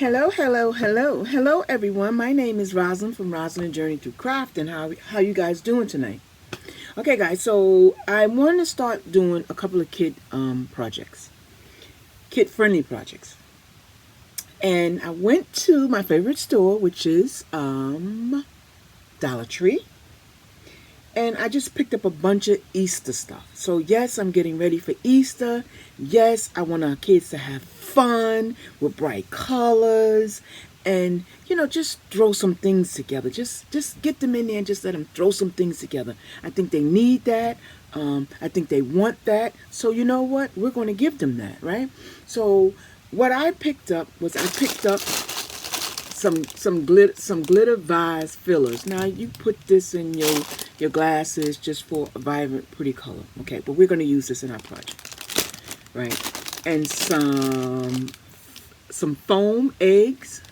Hello, everyone. My name is Rosalind from Rosalind Journey Through Craft, and how you guys doing tonight? Okay, guys. So I want to start doing a couple of projects, kid friendly projects, and I went to my favorite store, which is Dollar Tree, and I just picked up a bunch of Easter stuff. So yes, I'm getting ready for Easter. Yes, I want our kids to have fun with bright colors and just throw some things together. Just get them in there and just let them throw some things together. I think they need that. I think they want that. So you know what? We're going to give them that, right? So what I picked up was I picked up some glitter vase fillers. Now you put this in your glasses just for a vibrant, pretty color. Okay, but we're going to use this in our project, right? And some foam eggs.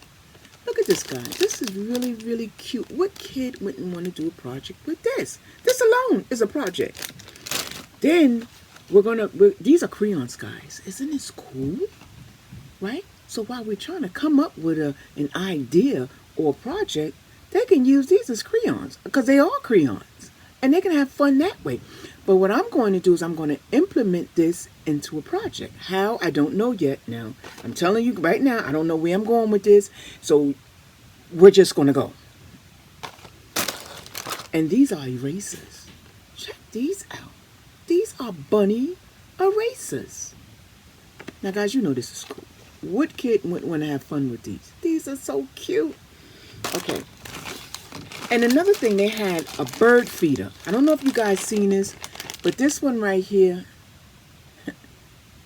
Look at this, guy. This is really, really cute. What kid wouldn't want to do a project with this? This alone is a project. Then these are crayons, guys. Isn't this cool? Right? So while we're trying to come up with an idea or a project, they can use these as crayons because they are crayons and they can have fun that way. But what I'm going to do is I'm going to implement this into a project. How? I don't know yet. Now, I'm telling you right now, I don't know where I'm going with this. So we're just going to go. And these are erasers. Check these out. These are bunny erasers. Now, guys, you know this is cool. What kid wouldn't want to have fun with these? These are so cute. Okay. And another thing, they had a bird feeder. I don't know if you guys seen this, but this one right here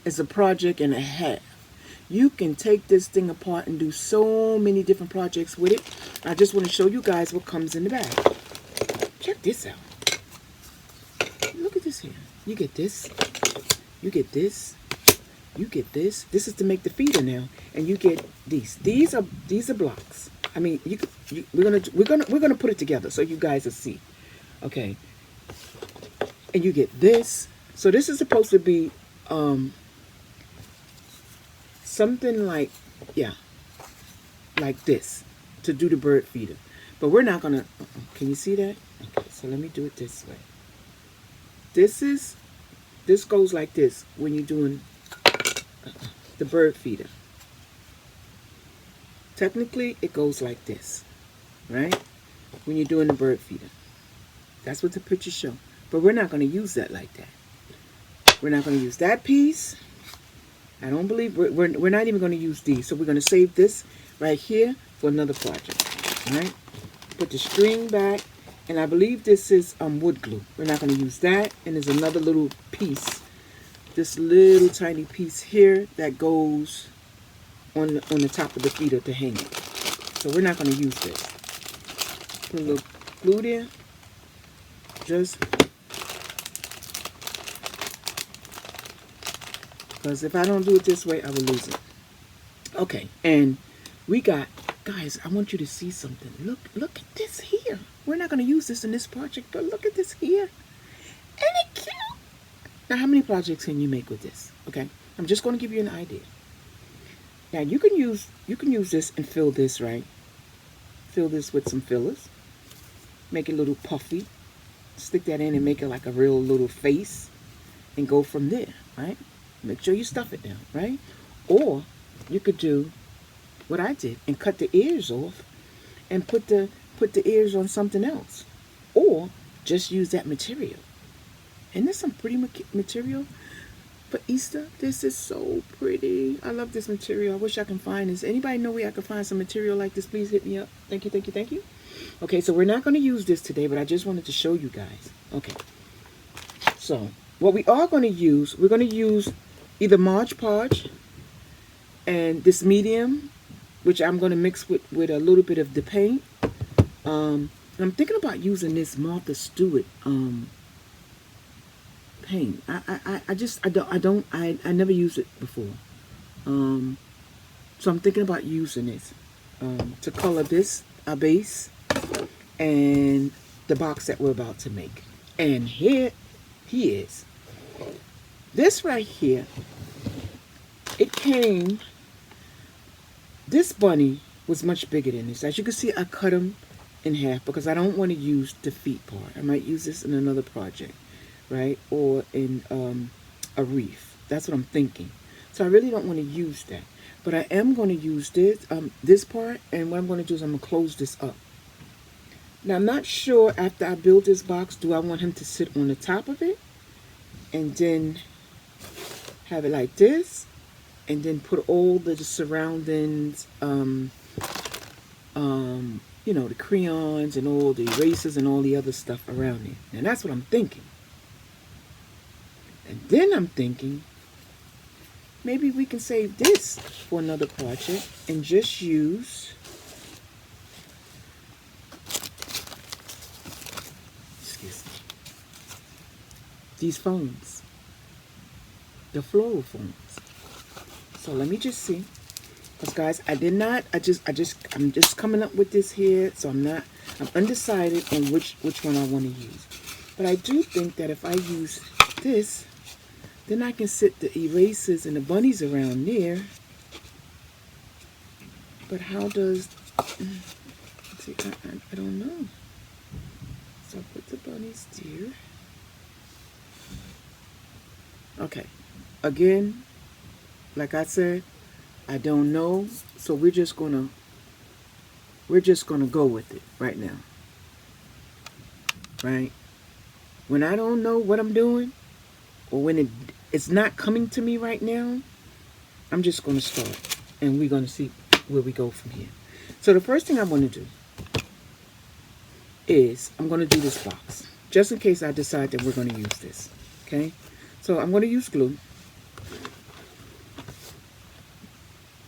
is a project and a half. You can take this thing apart and do so many different projects with it. I just want to show you guys what comes in the bag. Check this out. Look at this here. You get this. You get this. You get this. This is to make the feeder now, and you get these. These are blocks. I mean, we're gonna put it together so you guys will see. Okay. And you get this. So this is supposed to be something like like this to do the bird feeder. But we're not gonna. Can you see that? Okay. So let me do it this way. This goes like this when you're doing the bird feeder. Technically, it goes like this, right? When you're doing the bird feeder. That's what the pictures show. But we're not going to use that like that. We're not going to use that piece. I don't believe we're not even going to use these. So we're going to save this right here for another project, all right? Put the string back. And I believe this is wood glue. We're not going to use that. And there's another little piece. This little tiny piece here that goes on the top of the feeder to hang it. So we're not going to use this. Put a little glue there. Just because if I don't do it this way, I will lose it. Okay, and we got, guys, I want you to see something. Look at this here. We're not going to use this in this project, but look at this here. Isn't it cute? Now, how many projects can you make with this? Okay, I'm just going to give you an idea. Now, you can use this and fill this, right? Fill this with some fillers. Make it a little puffy. Stick that in and make it like a real little face. And go from there, right? Make sure you stuff it down, right? Or you could do what I did and cut the ears off and put the ears on something else. Or just use that material. And there's some pretty material for Easter. This is so pretty. I love this material. I wish I can find this. Anybody know where I can find some material like this? Please hit me up. Thank you, thank you, thank you. Okay, so we're not going to use this today, but I just wanted to show you guys. Okay. So what we are going to use, we're going to use either Mod Podge and this medium, which I'm going to mix with a little bit of the paint. I'm thinking about using this Martha Stewart paint. I never used it before. So I'm thinking about using this to color this a base and the box that we're about to make. And here he is. This right here, it came this bunny was much bigger than this. As you can see, I cut him in half because I don't want to use the feet part. I might use this in another project, right? Or in a wreath. That's what I'm thinking. So I really don't want to use that. But I am going to use this part, and what I'm going to do is I'm going to close this up. Now, I'm not sure after I build this box, do I want him to sit on the top of it and then have it like this, and then put all the surroundings, you know, the crayons and all the erasers and all the other stuff around it. And that's what I'm thinking. And then I'm thinking, maybe we can save this for another project and just use, excuse me, these foams, the floral foams. So let me just see. Because guys, I'm just coming up with this here, so I'm undecided on which one I want to use. But I do think that if I use this, then I can sit the erasers and the bunnies around there. But how does, see, I don't know. So I'll put the bunnies there. Okay, again, like I said, I don't know, so we're just gonna go with it right now. Right? When I don't know what I'm doing, or when it's not coming to me right now, I'm just gonna start, and we're gonna see where we go from here. So the first thing I'm gonna do is I'm gonna do this box, just in case I decide that we're gonna use this. Okay? So I'm gonna use glue.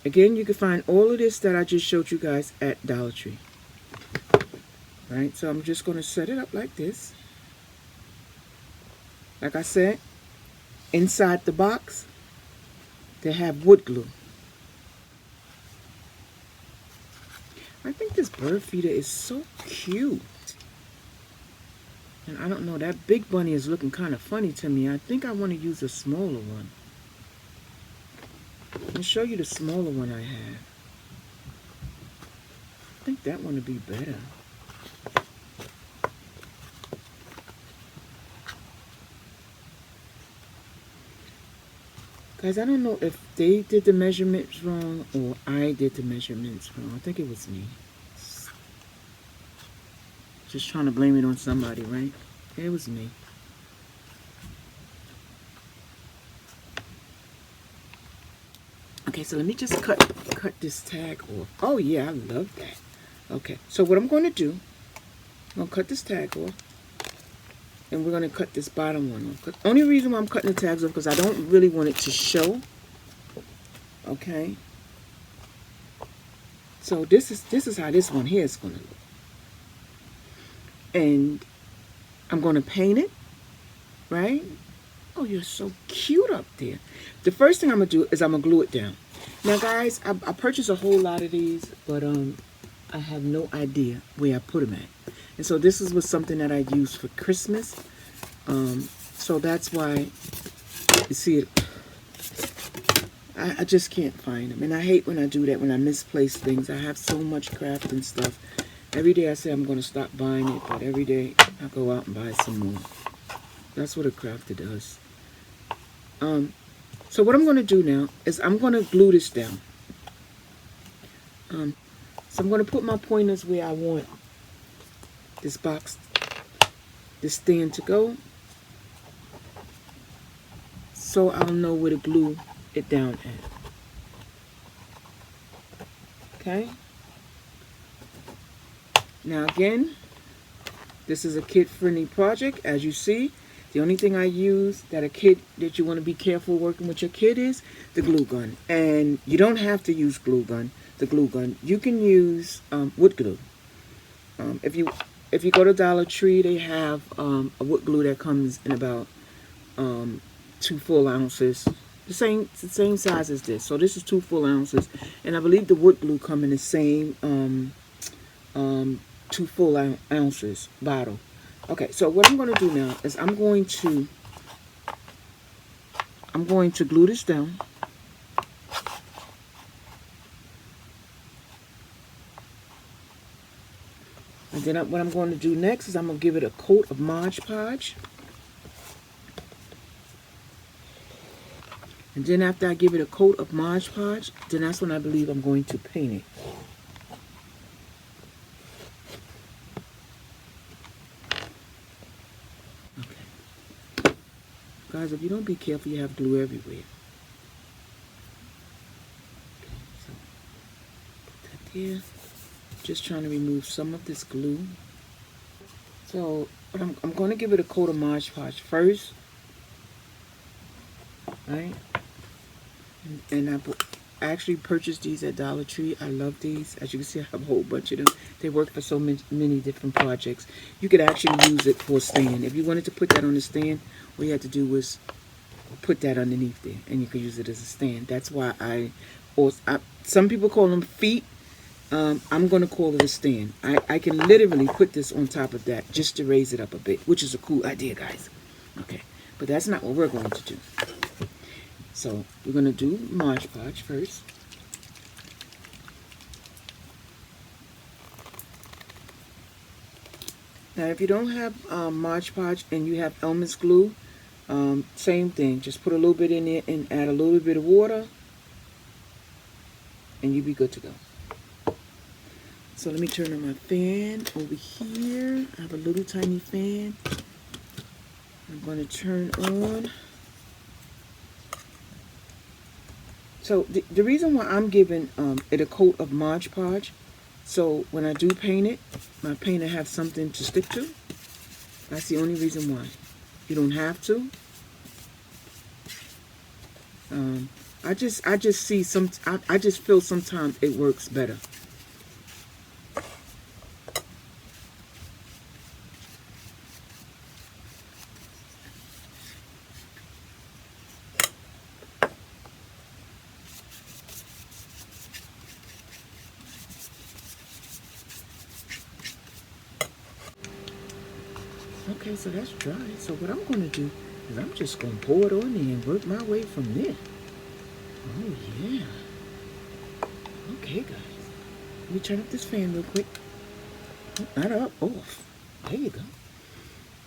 Again, you can find all of this that I just showed you guys at Dollar Tree. Right? So I'm just going to set it up like this. Like I said, inside the box, they have wood glue. I think this bird feeder is so cute. And I don't know, that big bunny is looking kind of funny to me. I think I want to use a smaller one. Let me show you the smaller one I have. I think that one would be better. Guys, I don't know if they did the measurements wrong or I did the measurements wrong. I think it was me. Just trying to blame it on somebody, right? It was me. Okay, so let me just cut this tag off. Oh yeah, I love that. Okay, so what I'm going to do, I'm going to cut this tag off, and we're going to cut this bottom one off. The only reason why I'm cutting the tags off because I don't really want it to show. Okay. So this is how this one here is going to look, and I'm going to paint it, right? Oh, you're so cute up there. The first thing I'm going to do is I'm going to glue it down. Now, guys, I purchased a whole lot of these, but I have no idea where I put them at. And so this was something that I used for Christmas. So that's why, you see it, I just can't find them. And I hate when I do that, when I misplace things. I have so much crafting stuff. Every day I say I'm going to stop buying it, but every day I go out and buy some more. That's what a crafter does. So what I'm going to do now is I'm going to glue this down. So I'm going to put my pointers where I want this box, this stand to go, so I'll know where to glue it down at. Okay? Now again, this is a kid-friendly project, as you see. The only thing I use that you want to be careful working with your kid is the glue gun. And you don't have to use the glue gun. You can use wood glue. If you go to Dollar Tree, they have a wood glue that comes in about 2 full ounces. The same size as this. So this is 2 full ounces. And I believe the wood glue come in the same 2 full ounces bottle. Okay, so what I'm going to do now is I'm going to glue this down. And then what I'm going to do next is I'm going to give it a coat of Mod Podge. And then after I give it a coat of Mod Podge, then that's when I believe I'm going to paint it. Okay. Guys, if you don't be careful, you have glue everywhere. Okay, so put that there. Just trying to remove some of this glue. So I'm going to give it a coat of Mod Podge first. Right? And I actually purchased these at Dollar Tree. I love these. As you can see, I have a whole bunch of them. They work for so many different projects. You could actually use it for a stand. If you wanted to put that on the stand, all you had to do was put that underneath there, and you could use it as a stand. That's why some people call them feet. I'm going to call it a stand. I can literally put this on top of that just to raise it up a bit, which is a cool idea, guys. Okay, but that's not what we're going to do. So we're going to do Mod Podge first. Now if you don't have Mod Podge and you have Elmer's glue, same thing. Just put a little bit in there and add a little bit of water, and you'll be good to go. So let me turn on my fan over here. I have a little tiny fan. I'm going to turn on. So the reason why I'm giving it a coat of Mod Podge, so when I do paint it, my painter have something to stick to. That's the only reason why. You don't have to. I just see I just feel sometimes it works better. Okay, so that's dry. So what I'm going to do is I'm just going to pour it on there and work my way from there. Oh, yeah. Okay, guys. Let me turn up this fan real quick. Not up, off. There you go.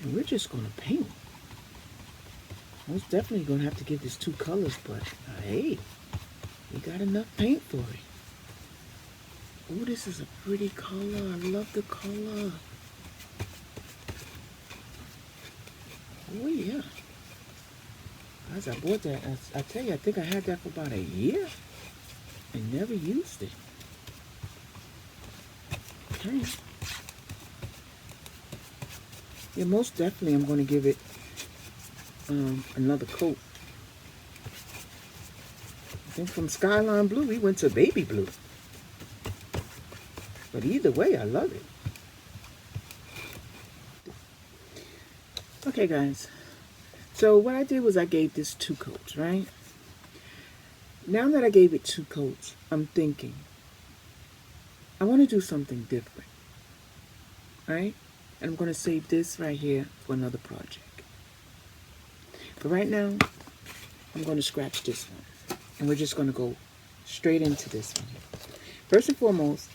And we're just going to paint. Most definitely going to have to give this 2 colors, but hey, we got enough paint for it. Oh, this is a pretty color. I love the color. Oh, yeah. Guys, I bought that. I tell you, I think I had that for about a year and never used it. Okay. Yeah, most definitely I'm going to give it another coat. I think from Skyline Blue, we went to Baby Blue. But either way, I love it. Okay, guys. So what I did was I gave this 2 coats, right? Now that I gave it 2 coats, I'm thinking, I want to do something different, right? And I'm going to save this right here for another project. But right now, I'm going to scratch this one. And we're just going to go straight into this one. First and foremost,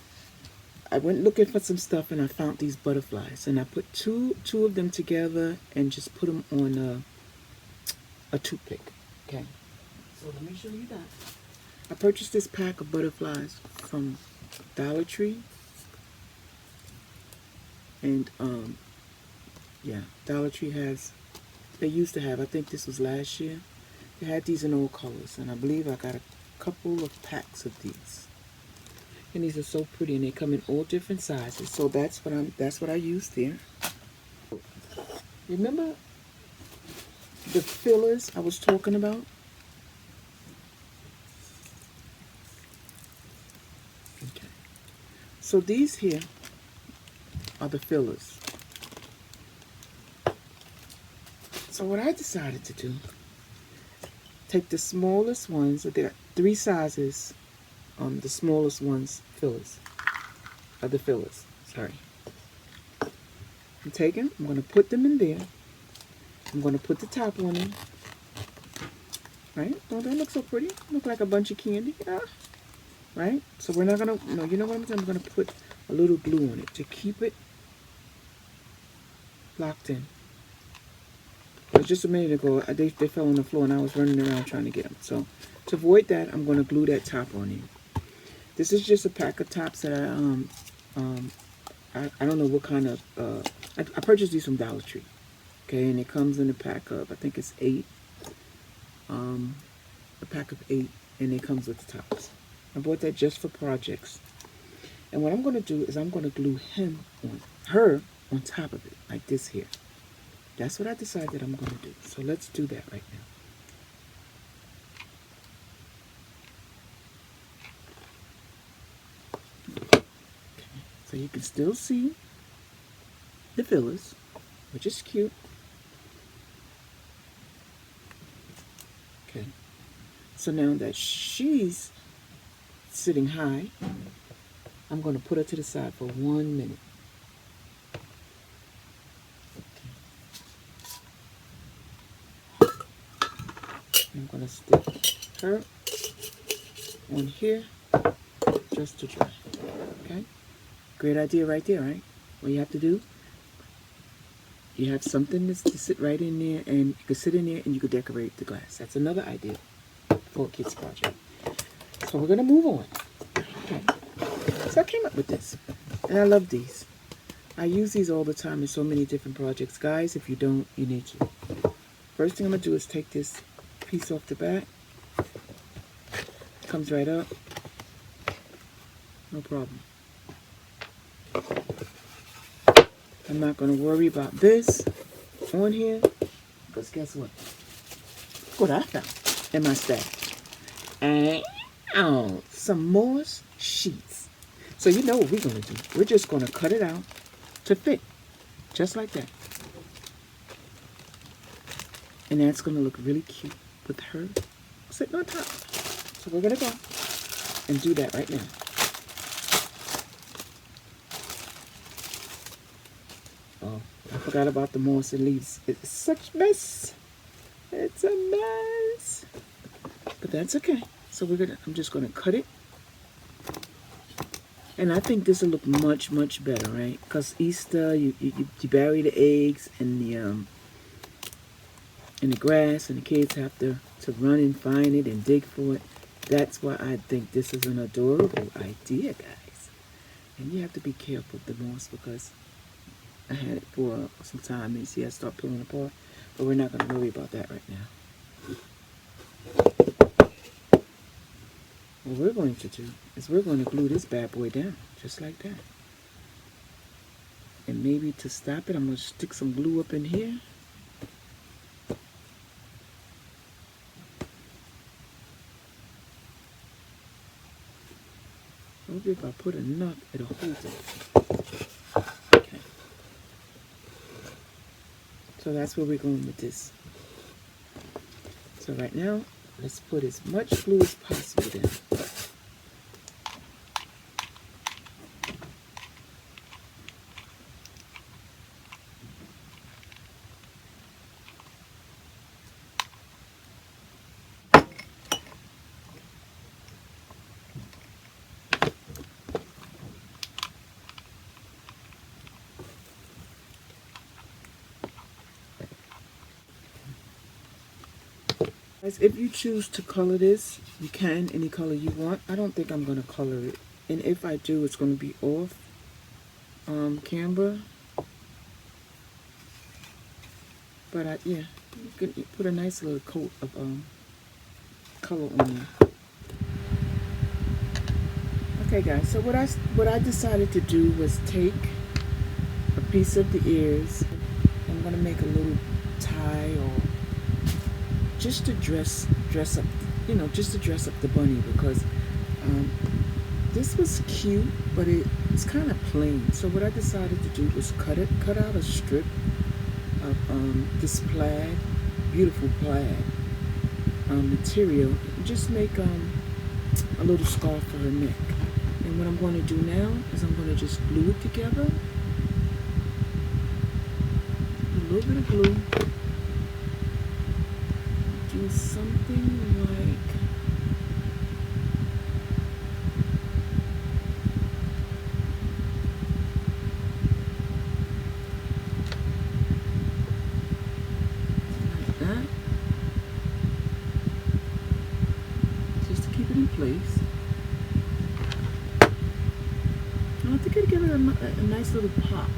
I went looking for some stuff and I found these butterflies. And I put two of them together and just put them on a toothpick. Okay. So let me show you that. I purchased this pack of butterflies from Dollar Tree. And yeah, Dollar Tree they used to have, I think this was last year, they had these in all colors, and I believe I got a couple of packs of these. And these are so pretty, and they come in all different sizes. So that's what I used there. Remember the fillers I was talking about? Okay. So these here are the fillers. So what I decided to do, take the smallest ones, so there are 3 sizes, the smallest ones fillers, sorry. I'm taking, I'm going to put them in there. I'm going to put the top one in. Right? Don't that look so pretty? Look like a bunch of candy. Yeah. Right? So we're not going to, no, you know what I'm doing? I'm going to put a little glue on it to keep it locked in. But just a minute ago, they fell on the floor and I was running around trying to get them. So to avoid that, I'm going to glue that top on here. This is just a pack of tops that I don't know what kind of, I purchased these from Dollar Tree. Okay, and it comes in a pack of, I think it's 8. A pack of 8, and it comes with the tops. I bought that just for projects. And what I'm going to do is I'm going to glue her on top of it, like this here. That's what I decided I'm going to do. So let's do that right now. Okay. So you can still see the fillers, which is cute. Okay. So now that she's sitting high, I'm going to put her to the side for 1 minute. I'm going to stick her on here just to dry. Okay? Great idea right there, right? What you have to do, you have something to sit right in there, and you can sit in there and you can decorate the glass. That's another idea for a kid's project. So we're going to move on. Okay. So I came up with this, and I love these. I use these all the time in so many different projects. Guys, if you don't, you need to. First thing I'm going to do is take this piece off the back. Comes right up. No problem. I'm not going to worry about this on here, because guess what? Look what I found in my stash. And some more sheets. So you know what we're going to do. We're just going to cut it out to fit, just like that. And that's going to look really cute with her sitting on top. So we're going to go and do that right now. Oh, I forgot about the moss and leaves. It's such a mess. It's a mess. But that's okay. So I'm just gonna cut it. And I think this will look much, much better, right? Because Easter, you bury the eggs in the grass, and the kids have to run and find it and dig for it. That's why I think this is an adorable idea, guys. And you have to be careful with the moss, because I had it for some time, and see I start pulling apart. But we're not going to worry about that right now. What we're going to do is we're going to glue this bad boy down, just like that. And maybe to stop it, I'm going to stick some glue up in here. Maybe if I put enough, it'll hold it. Okay. So that's where we're going with this. So right now, let's put as much glue as possible down. Guys, if you choose to color this, you can any color you want. I don't think I'm going to color it. And if I do, it's going to be off camera. But yeah, you can put a nice little coat of color on there. Okay, guys. So what I decided to do was take a piece of the ears. I'm going to make a little tie, or just to dress up, just to dress up the bunny, because this was cute, but it's kind of plain. So what I decided to do was cut out a strip of this plaid, beautiful plaid material, and just make a little scarf for her neck. And what I'm going to do now is I'm going to just glue it together. A little bit of glue. Do something like give it a nice little pop.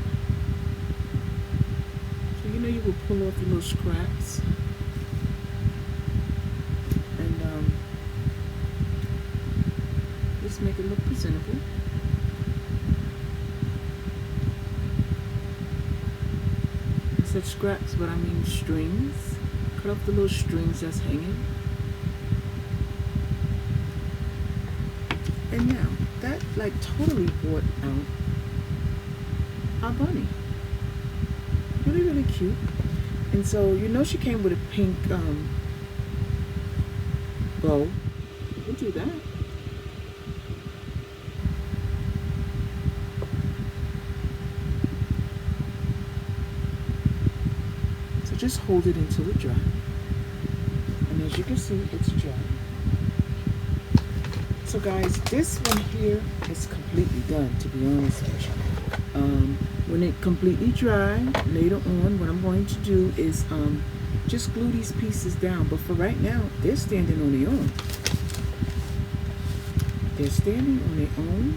So you know you will pull off your little scraps. And just make it look presentable. I said scraps, but I mean strings. Cut off the little strings that's hanging. And now, that like totally brought out our bunny. Really, really cute. And so, you know she came with a pink bow. We'll do that. So just hold it until it dries. And as you can see, it's dry. So guys, this one here is completely done, to be honest with you. When it completely dry, later on, what I'm going to do is just glue these pieces down. But for right now, they're standing on their own. They're standing on their own.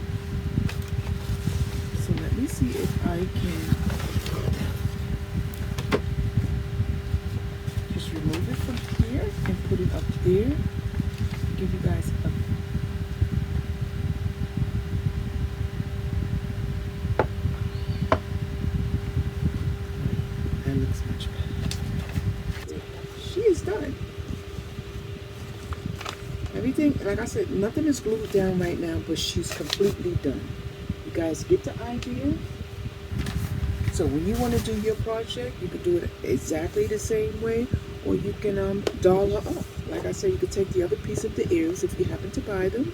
So let me see if I can just remove it from here and put it up there. Give you guys a that looks much better. She is done. Everything, like I said, nothing is glued down right now, but she's completely done. You guys get the idea? So when you want to do your project, you can do it exactly the same way, or you can doll her up. Like I said, you could take the other piece of the ears if you happen to buy them,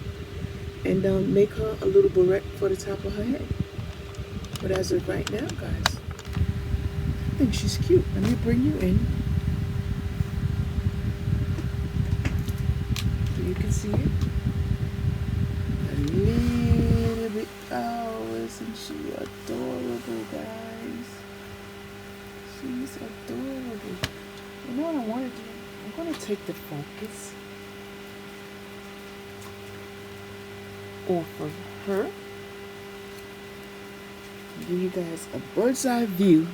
and make her a little barrette for the top of her head. But as of right now, guys, I think she's cute. Let me bring you in so you can see it a little bit. Oh, isn't she adorable, guys? She's adorable. You know what I want to do? I'm going to take the focus off of her. Give you guys a bird's eye view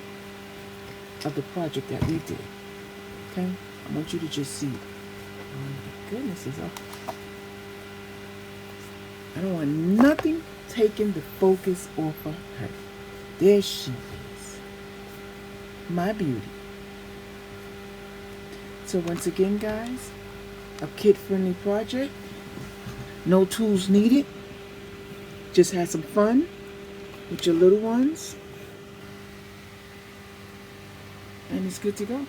of the project that we did. Okay? I want you to just see. Oh my goodness, it's up. I don't want nothing taking the focus off of her. There she is. My beauty. So once again, guys, a kid-friendly project. No tools needed. Just have some fun with your little ones. And it's good to go.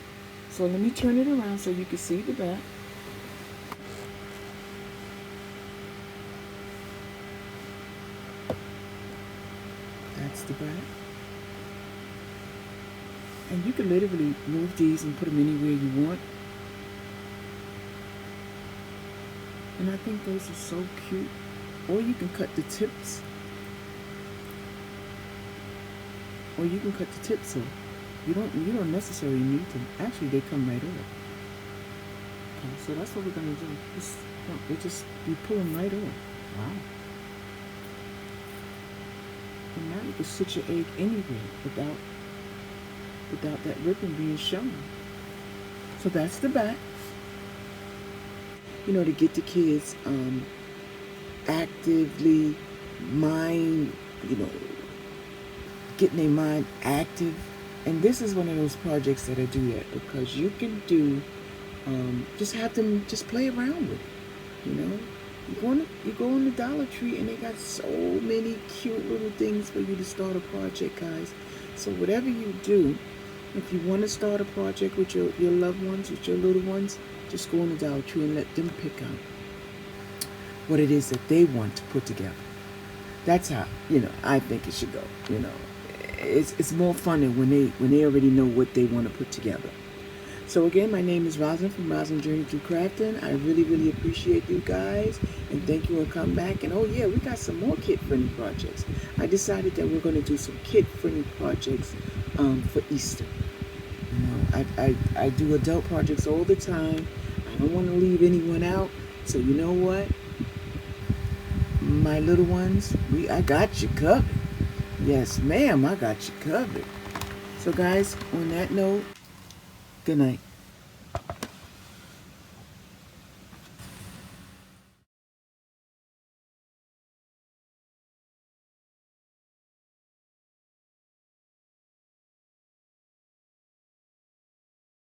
So let me turn it around so you can see the back. That's the back. And you can literally move these and put them anywhere you want. And I think those are so cute. Or you can cut the tips. Or you can cut the tips off. You don't necessarily need them. Actually, they come right off. Okay, so that's what we're gonna do. You pull them right off. Wow. And now you can sit your egg anywhere without that ribbon being shown. So that's the back. You know, to get the kids actively getting their mind active. And this is one of those projects that I do that because you can do, just have them just play around with it, you know. You go in the Dollar Tree and they got so many cute little things for you to start a project, guys. So whatever you do, if you want to start a project with your loved ones, with your little ones, just go in the Dollar Tree and let them pick out what it is that they want to put together. That's how, I think it should go, It's more fun when they already know what they want to put together. So again, my name is Rosalind from Rosalind Journey Through Crafting. I really, really appreciate you guys, and thank you and come back. And oh yeah, we got some more kid-friendly projects. I decided that we're going to do some kid-friendly projects for Easter. I do adult projects all the time. I don't want to leave anyone out. So you know what? My little ones, I got you covered. Yes, ma'am, I got you covered. So guys, on that note, good night.